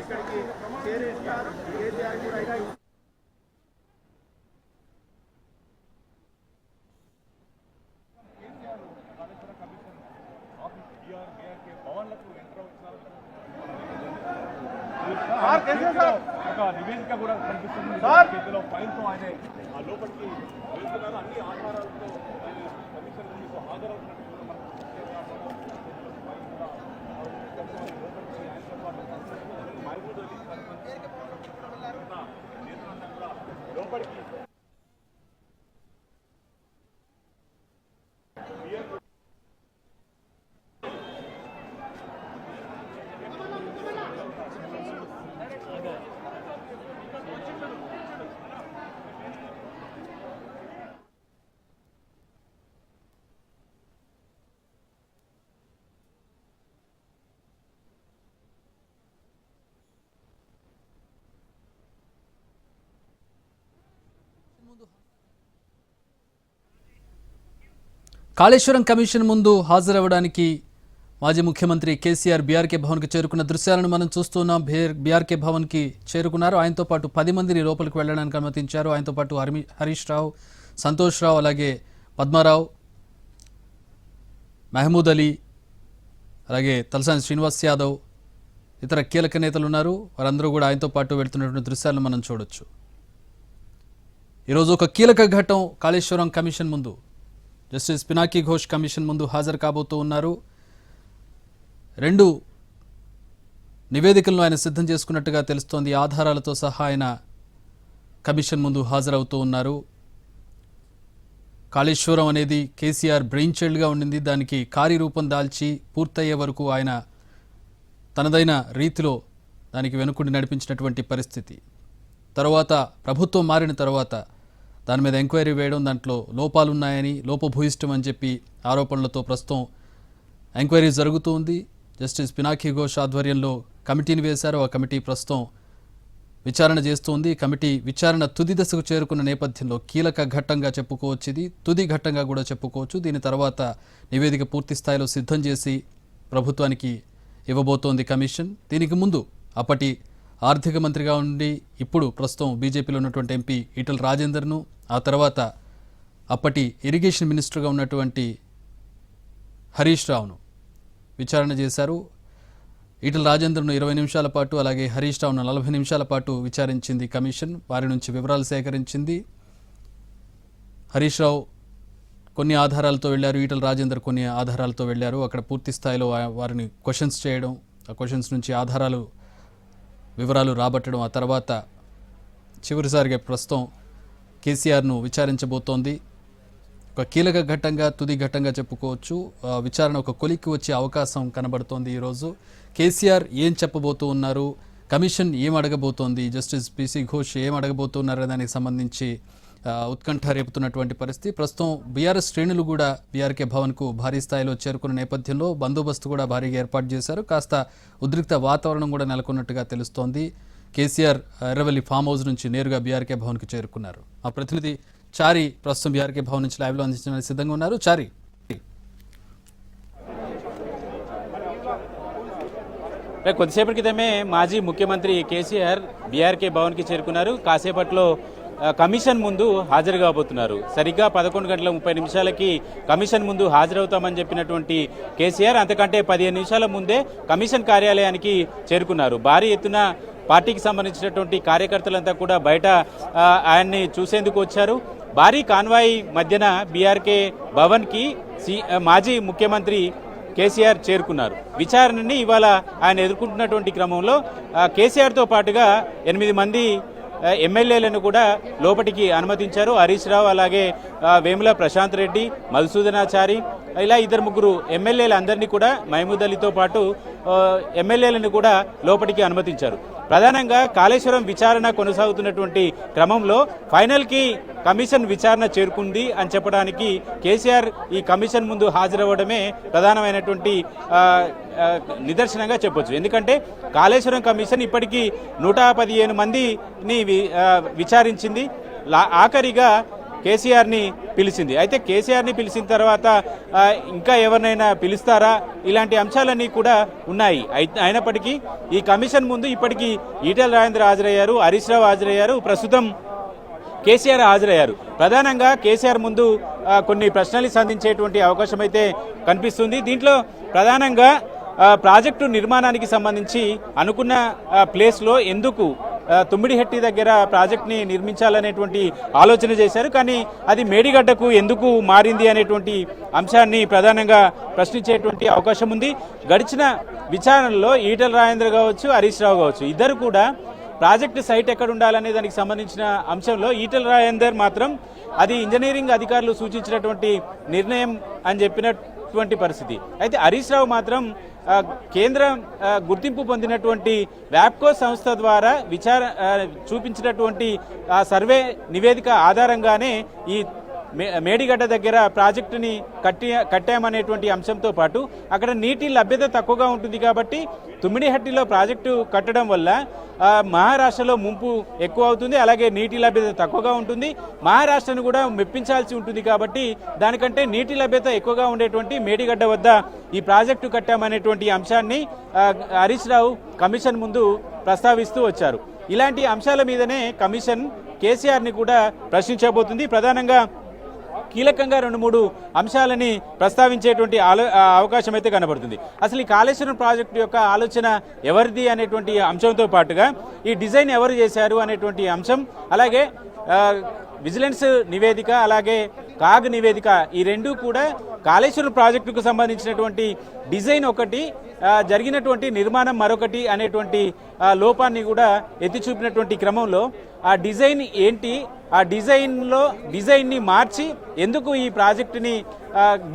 ఇక్కడికి చేరేస్తారు. కేసీఆర్ కూడా ఒక నివేదిక కూడా కనిపిస్తుంది. చేతిలో ఫైల్తో ఆయన లోపలికి వెళ్తున్నారు. అన్ని ఆధారాలతో కమిషన్ ముందుకు హాజరవుతున్నట్టు లోపలికి కాళేశ్వరం కమిషన్ ముందు హాజరవ్వడానికి మాజీ ముఖ్యమంత్రి కేసీఆర్ బీఆర్కే భవన్కి చేరుకున్న దృశ్యాలను మనం చూస్తున్నాం. బీఆర్కే భవన్కి చేరుకున్నారు. ఆయనతో పాటు 10 మందిని లోపలికి వెళ్ళడానికి అనుమతించారు. ఆయనతో పాటు హరీష్ రావు, సంతోష్ రావు, అలాగే పద్మారావు, మహమూద్ అలీ, అలాగే తలసాని శ్రీనివాస్ యాదవ్, ఇతర కీలక నేతలు ఉన్నారు. వారందరూ కూడా ఆయనతో పాటు వెళ్తున్నటువంటి దృశ్యాలను మనం చూడొచ్చు. ఈరోజు ఒక కీలక ఘట్టం కాళేశ్వరం కమిషన్ ముందు జస్టిస్ పినాకీ ఘోష్ కమిషన్ ముందు హాజరు కాబోతూ ఉన్నారు. 2 నివేదికలను ఆయన సిద్ధం చేసుకున్నట్టుగా తెలుస్తోంది. ఆధారాలతో సహా ఆయన కమిషన్ ముందు హాజరవుతూ ఉన్నారు. కాళేశ్వరం అనేది కేసీఆర్ బ్రెయిన్ చైల్డ్గా ఉండింది. దానికి కార్యరూపం దాల్చి పూర్తయ్యే వరకు ఆయన తనదైన రీతిలో దానికి వెనుకుండి నడిపించినటువంటి పరిస్థితి. తర్వాత ప్రభుత్వం మారిన తర్వాత దాని మీద ఎంక్వైరీ వేయడం, దాంట్లో లోపాలున్నాయని, లోపభూయిష్టం అని చెప్పి ఆరోపణలతో ప్రస్తుతం ఎంక్వైరీ జరుగుతూ ఉంది. జస్టిస్ పినాకీ ఘోష్ ఆధ్వర్యంలో కమిటీని వేశారు. ఆ కమిటీ ప్రస్తుతం విచారణ చేస్తోంది. కమిటీ విచారణ తుది దశకు చేరుకున్న నేపథ్యంలో కీలక ఘట్టంగా చెప్పుకోవచ్చు. ఇది తుది ఘట్టంగా కూడా చెప్పుకోవచ్చు. దీని తర్వాత నివేదిక పూర్తి స్థాయిలో సిద్ధం చేసి ప్రభుత్వానికి ఇవ్వబోతోంది కమిషన్. దీనికి ముందు అప్పటి ఆర్థిక మంత్రిగా ఉండి ఇప్పుడు ప్రస్తుతం బీజేపీలో ఉన్నటువంటి ఎంపీ ఈటల రాజేందర్ను, ఆ తర్వాత అప్పటి ఇరిగేషన్ మినిస్టర్గా ఉన్నటువంటి హరీష్ రావును విచారణ చేశారు. ఈటల రాజేందర్ను 20 నిమిషాల పాటు, అలాగే హరీష్ రావును 40 నిమిషాల పాటు విచారించింది కమిషన్. వారి నుంచి వివరాలు సేకరించింది. హరీష్ రావు కొన్ని ఆధారాలతో వెళ్లారు, ఈటల రాజేందర్ కొన్ని ఆధారాలతో వెళ్లారు. అక్కడ పూర్తి స్థాయిలో వారిని క్వశ్చన్స్ చేయడం, ఆ క్వశ్చన్స్ నుంచి ఆధారాలు వివరాలు రాబట్టడం, ఆ తర్వాత చివరిసారిగా ప్రస్తుతం కేసీఆర్ను విచారించబోతోంది. ఒక కీలక ఘట్టంగా, తుది ఘట్టంగా చెప్పుకోవచ్చు. విచారణ ఒక కొలిక్కి వచ్చే అవకాశం కనబడుతోంది. ఈరోజు కేసీఆర్ ఏం చెప్పబోతూ ఉన్నారు, కమిషన్ ఏం అడగబోతోంది, జస్టిస్ పిసి ఘోష్ ఏం అడగబోతున్నారు దానికి సంబంధించి ఉత్కంఠ రేపుతున్నటువంటి పరిస్థితి. ప్రస్తుతం బీఆర్ఎస్ శ్రేణులు కూడా బీఆర్కే భవన్కు భారీ స్థాయిలో చేరుకున్న నేపథ్యంలో బందోబస్తు కూడా భారీగా ఏర్పాటు చేశారు. కాస్త ఉద్రిక్త వాతావరణం కూడా నెలకొన్నట్టుగా తెలుస్తోంది. కేసీఆర్ ఎర్రవెల్లి ఫామ్ హౌస్ నుంచి నేరుగా బీఆర్కే భవన్కు చేరుకున్నారు. ఆ ప్రతినిధి చారి ప్రస్తుతం బీఆర్కే భవన్ నుంచి లైవ్లో అందించడానికి సిద్ధంగా ఉన్నారు. చారి, కొద్దిసేపటి క్రితమే మాజీ ముఖ్యమంత్రి కేసీఆర్ బీఆర్కే భవన్కి చేరుకున్నారు. కాసేపట్లో కమిషన్ ముందు హాజరు కాబోతున్నారు. సరిగ్గా 11 గంటల 30 నిమిషాలకి కమిషన్ ముందు హాజరవుతామని చెప్పినటువంటి కేసీఆర్ అంతకంటే 15 నిమిషాల ముందే కమిషన్ కార్యాలయానికి చేరుకున్నారు. భారీ ఎత్తున పార్టీకి సంబంధించినటువంటి కార్యకర్తలంతా కూడా బయట ఆయన్ని చూసేందుకు వచ్చారు. భారీ కాన్వాయ్ మధ్యన బీఆర్కే భవన్కి మాజీ ముఖ్యమంత్రి కేసీఆర్ చేరుకున్నారు. విచారణని ఇవాళ ఆయన ఎదుర్కొంటున్నటువంటి క్రమంలో కేసీఆర్తో పాటుగా 8 మంది ఎమ్మెల్యేలను కూడా లోపలికి అనుమతించారు. హరీష్ రావు, అలాగే వేముల ప్రశాంత్ రెడ్డి, మధుసూదనాచారి, ఇలా 2-3 ఎమ్మెల్యేలు అందరినీ కూడా, మహమూద్ అలీతో పాటు ఎమ్మెల్యేలను కూడా లోపలికి అనుమతించారు. ప్రధానంగా కాళేశ్వరం విచారణ కొనసాగుతున్నటువంటి క్రమంలో ఫైనల్కి కమిషన్ విచారణ చేరుకుంది అని చెప్పడానికి కేసీఆర్ ఈ కమిషన్ ముందు హాజరవ్వడమే ప్రధానమైనటువంటి నిదర్శనంగా చెప్పొచ్చు. ఎందుకంటే కాళేశ్వరం కమిషన్ ఇప్పటికీ 115 మందిని విచారించింది. ఆఖరిగా కేసీఆర్ని పిలిచింది. అయితే కేసీఆర్ని పిలిచిన తర్వాత ఇంకా ఎవరినైనా పిలుస్తారా, ఇలాంటి అంశాలన్నీ కూడా ఉన్నాయి. అయినప్పటికీ ఈ కమిషన్ ముందు ఇప్పటికీ ఈటెల రాజేందర్ హాజరయ్యారు, హరీష్ రావు హాజరయ్యారు, ప్రస్తుతం కేసీఆర్ హాజరయ్యారు. ప్రధానంగా కేసీఆర్ ముందు కొన్ని ప్రశ్నలు సంధించేటువంటి అవకాశం అయితే కనిపిస్తుంది. దీంట్లో ప్రధానంగా ప్రాజెక్టు నిర్మాణానికి సంబంధించి అనుకున్న ప్లేస్లో ఎందుకు తుమ్మిడిహెట్టి దగ్గర ప్రాజెక్ట్ని నిర్మించాలనేటువంటి ఆలోచన చేశారు, కానీ అది మేడిగడ్డకు ఎందుకు మారింది అనేటువంటి అంశాన్ని ప్రధానంగా ప్రశ్నించేటువంటి అవకాశం ఉంది. గడిచిన విచారణలో ఈటెల రాజేందర్ కావచ్చు, హరీష్ రావు కావచ్చు, ఇద్దరు కూడా ప్రాజెక్టు సైట్ ఎక్కడ ఉండాలనే దానికి సంబంధించిన అంశంలో ఈటెల రాజేందర్ మాత్రం అది ఇంజనీరింగ్ అధికారులు సూచించినటువంటి నిర్ణయం అని చెప్పినటువంటి పరిస్థితి. అయితే హరీష్ రావు మాత్రం కేంద్రం గుర్తింపు పొందినటువంటి వ్యాప్కో సంస్థ ద్వారా చూపించినటువంటి సర్వే నివేదిక ఆధారంగానే ఈ మేడిగడ్డ దగ్గర ప్రాజెక్టుని కట్టామనేటువంటి అంశంతో పాటు అక్కడ నీటి లభ్యత తక్కువగా ఉంటుంది కాబట్టి తుమ్మిడిహట్టిలో ప్రాజెక్టు కట్టడం వల్ల మహారాష్ట్రలో ముంపు ఎక్కువ అవుతుంది, అలాగే నీటి లభ్యత తక్కువగా ఉంటుంది, మహారాష్ట్రను కూడా మెప్పించాల్సి ఉంటుంది కాబట్టి దానికంటే నీటి లభ్యత ఎక్కువగా ఉండేటువంటి మేడిగడ్డ వద్ద ఈ ప్రాజెక్టు కట్టామనేటువంటి అంశాన్ని హరీష్ రావు కమిషన్ ముందు ప్రస్తావిస్తూ వచ్చారు. ఇలాంటి అంశాల మీదనే కమిషన్ కేసీఆర్ని కూడా ప్రశ్నించబోతుంది. ప్రధానంగా కీలకంగా 2-3 అంశాలని ప్రస్తావించేటువంటి అవకాశం అయితే కనబడుతుంది. అసలు ఈ కాళేశ్వరం ప్రాజెక్టు యొక్క ఆలోచన ఎవరిది అనేటువంటి అంశంతో పాటుగా ఈ డిజైన్ ఎవరు చేశారు అనేటువంటి అంశం, అలాగే విజిలెన్స్ నివేదిక, అలాగే కాగ్ నివేదిక, ఈ రెండు కూడా కాళేశ్వరం ప్రాజెక్టుకు సంబంధించినటువంటి డిజైన్ ఒకటి, జరిగినటువంటి నిర్మాణం మరొకటి అనేటువంటి లోపాన్ని కూడా ఎత్తి చూపినటువంటి క్రమంలో ఆ డిజైన్ ఏంటి, ఆ డిజైన్ని మార్చి ఎందుకు ఈ ప్రాజెక్టుని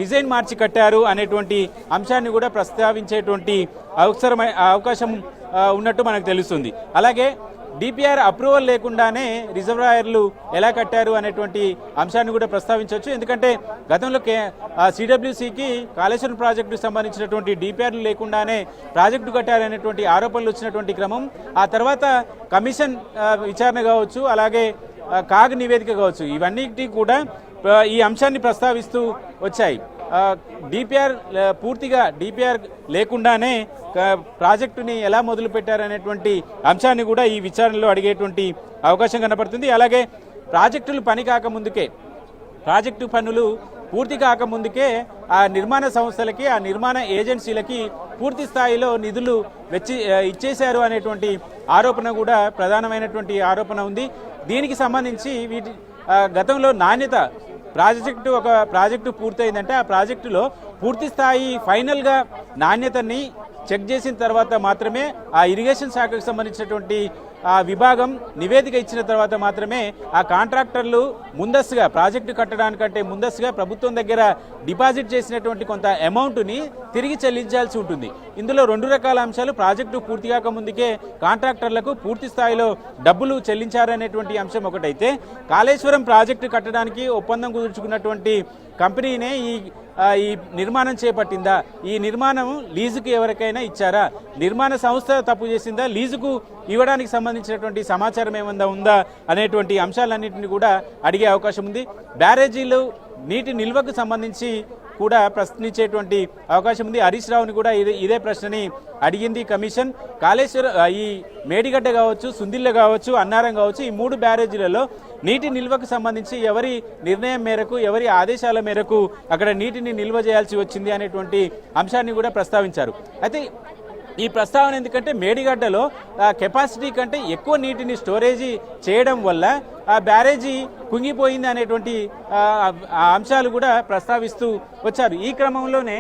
డిజైన్ మార్చి కట్టారు అనేటువంటి అంశాన్ని కూడా ప్రస్తావించేటువంటి అవకాశం ఉన్నట్టు మనకు తెలుస్తుంది. అలాగే డిపిఆర్ అప్రూవల్ లేకుండానే రిజర్వాయర్లు ఎలా కట్టారు అనేటువంటి అంశాన్ని కూడా ప్రస్తావించవచ్చు. ఎందుకంటే గతంలో సిడబ్ల్యూసికి కాళేశ్వరం ప్రాజెక్టుకు సంబంధించినటువంటి డిపిఆర్లు లేకుండానే ప్రాజెక్టు కట్టారనేటువంటి ఆరోపణలు వచ్చినటువంటి క్రమం, ఆ తర్వాత కమిషన్ విచారణ కావచ్చు, అలాగే కాగ్ నివేదిక కావచ్చు, ఇవన్నిటి కూడా ఈ అంశాన్ని ప్రస్తావిస్తూ వచ్చాయి. పూర్తిగా డిపిఆర్ లేకుండానే ప్రాజెక్టుని ఎలా మొదలు పెట్టారనేటువంటి అంశాన్ని కూడా ఈ విచారణలో అడిగేటువంటి అవకాశం కనపడుతుంది. అలాగే ప్రాజెక్టులు పని కాకముందుకే, ప్రాజెక్టు పనులు పూర్తి కాకముందుకే ఆ నిర్మాణ సంస్థలకి, ఆ నిర్మాణ ఏజెన్సీలకి పూర్తి స్థాయిలో నిధులు ఇచ్చేశారు అనేటువంటి ఆరోపణ కూడా ప్రధానమైనటువంటి ఆరోపణ ఉంది. దీనికి సంబంధించి గతంలో నాణ్యత ఒక ప్రాజెక్టు పూర్తయిందంటే ఆ ప్రాజెక్టులో పూర్తి స్థాయి ఫైనల్గా నాణ్యతని చెక్ చేసిన తర్వాత మాత్రమే ఆ ఇరిగేషన్ శాఖకు సంబంధించినటువంటి ఆ విభాగం నివేదిక ఇచ్చిన తర్వాత మాత్రమే ఆ కాంట్రాక్టర్లు ముందస్తుగా ప్రాజెక్టు కట్టడానికంటే ముందస్తుగా ప్రభుత్వం దగ్గర డిపాజిట్ చేసినటువంటి కొంత అమౌంట్ని తిరిగి చెల్లించాల్సి ఉంటుంది. ఇందులో 2 రకాల అంశాలు. ప్రాజెక్టు పూర్తి కాక ముందుకే కాంట్రాక్టర్లకు పూర్తి స్థాయిలో డబ్బులు చెల్లించారనేటువంటి అంశం ఒకటైతే, కాళేశ్వరం ప్రాజెక్టు కట్టడానికి ఒప్పందం కుదుర్చుకున్నటువంటి కంపెనీనే ఈ నిర్మాణం చేపట్టిందా, ఈ నిర్మాణం లీజుకు ఎవరికైనా ఇచ్చారా, నిర్మాణ సంస్థ తప్పు చేసిందా, లీజుకు ఇవ్వడానికి సంబంధించినటువంటి సమాచారం ఏమైనా ఉందా అనేటువంటి అంశాలన్నింటినీ కూడా అడిగే అవకాశం ఉంది. బ్యారేజీలు నీటి నిల్వకు సంబంధించి కూడా ప్రశ్నించేటువంటి అవకాశం ఉంది. హరీష్ రావుని కూడా ఇదే ప్రశ్నని అడిగింది కమిషన్. ఈ మేడిగడ్డ కావచ్చు, సుందిల్ల కావచ్చు, అన్నారం కావచ్చు, ఈ 3 బ్యారేజీలలో నీటి నిల్వకు సంబంధించి ఎవరి నిర్ణయం మేరకు, ఎవరి ఆదేశాల మేరకు అక్కడ నీటిని నిల్వ చేయాల్సి వచ్చింది అనేటువంటి అంశాన్ని కూడా ప్రస్తావించారు. అయితే ఈ ప్రస్తావన ఎందుకంటే మేడిగడ్డలో కెపాసిటీ కంటే ఎక్కువ నీటిని స్టోరేజీ చేయడం వల్ల ఆ బ్యారేజీ కుంగిపోయింది అనేటువంటి అంశాలు కూడా ప్రస్తావిస్తూ వచ్చారు. ఈ క్రమంలోనే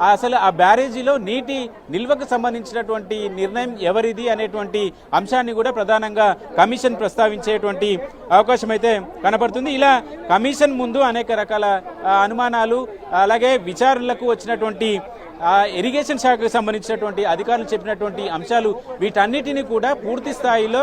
అసలు ఆ బ్యారేజీలో నీటి నిల్వకు సంబంధించినటువంటి నిర్ణయం ఎవరిది అనేటువంటి అంశాన్ని కూడా ప్రధానంగా కమిషన్ ప్రస్తావించేటువంటి అవకాశం అయితే కనపడుతుంది. ఇలా కమిషన్ ముందు అనేక రకాల అనుమానాలు, అలాగే విచారణలకు వచ్చినటువంటి ఇరిగేషన్ శాఖకు సంబంధించినటువంటి అధికారులు చెప్పినటువంటి అంశాలు, వీటన్నిటిని కూడా పూర్తి స్థాయిలో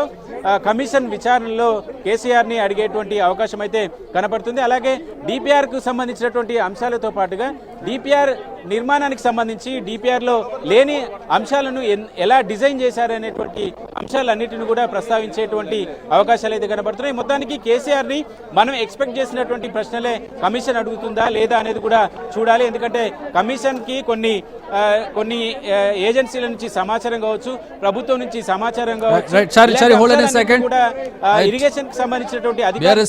కమిషన్ విచారణలో కేసీఆర్ని అడిగేటువంటి అవకాశం అయితే కనపడుతుంది. అలాగే డిపిఆర్కు సంబంధించినటువంటి అంశాలతో పాటుగా డిపిఆర్ నిర్మాణానికి సంబంధించి డిపిఆర్లో లేని అంశాలను ఎలా డిజైన్ చేశారనేటువంటి అంశాలన్నిటిని కూడా ప్రస్తావించేటువంటి అవకాశాలు అయితే కనబడుతున్నాయి. మొత్తానికి కేసీఆర్ ని మనం ఎక్స్పెక్ట్ చేసినటువంటి ప్రశ్నలే కమిషన్ అడుగుతుందా లేదా అనేది కూడా చూడాలి. ఎందుకంటే కమిషన్ కి కొన్ని ఏజెన్సీల నుంచి సమాచారం కావచ్చు, ప్రభుత్వం నుంచి సమాచారం కావచ్చు, hold on a second. కూడా ఇరిగేషన్ కి సంబంధించినటువంటి అధికారులు